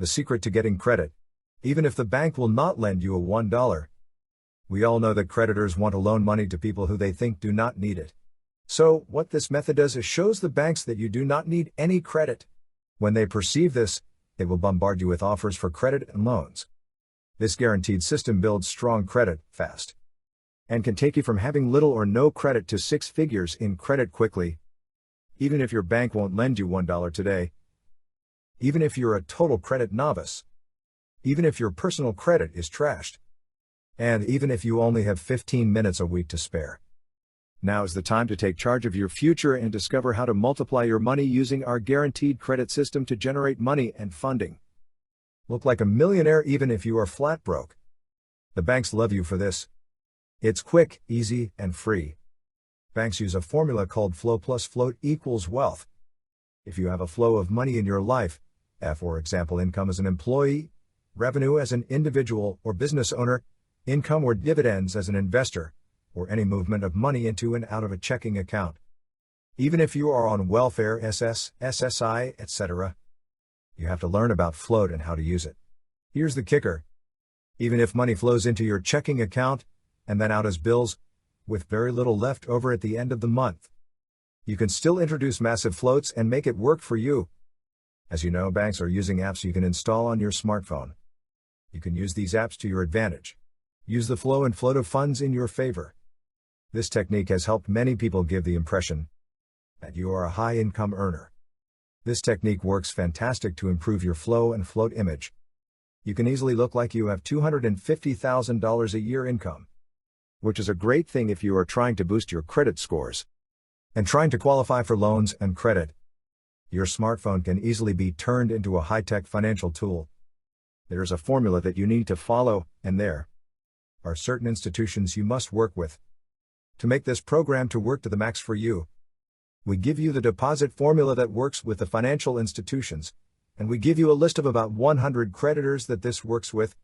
The secret to getting credit. Even if the bank will not lend you a $1. We all know that creditors want to loan money to people who they think do not need it. So, what this method does is shows the banks that you do not need any credit. When they perceive this, they will bombard you with offers for credit and loans. This guaranteed system builds strong credit, fast, and can take you from having little or no credit to 6 figures in credit quickly. Even if your bank won't lend you $1 today. Even if you're a total credit novice. Even if your personal credit is trashed. And even if you only have 15 minutes a week to spare. Now is the time to take charge of your future and discover how to multiply your money using our guaranteed credit system to generate money and funding. Look like a millionaire even if you are flat broke. The banks love you for this. It's quick, easy, and free. Banks use a formula called flow plus float equals wealth. If you have a flow of money in your life, for example income as an employee, revenue as an individual or business owner, income or dividends as an investor, or any movement of money into and out of a checking account. Even if you are on welfare, SSI, etc., you have to learn about float and how to use it. Here's the kicker. Even if money flows into your checking account, and then out as bills, with very little left over at the end of the month, you can still introduce massive floats and make it work for you. As you know, banks are using apps you can install on your smartphone. You can use these apps to your advantage. Use the flow and float of funds in your favor. This technique has helped many people give the impression that you are a high-income earner. This technique works fantastic to improve your flow and float image. You can easily look like you have $250,000 a year income, which is a great thing if you are trying to boost your credit scores and trying to qualify for loans and credit. Your smartphone can easily be turned into a high-tech financial tool. There is a formula that you need to follow, and there are certain institutions you must work with to make this program to work to the max for you. We give you the deposit formula that works with the financial institutions, and we give you a list of about 100 creditors that this works with.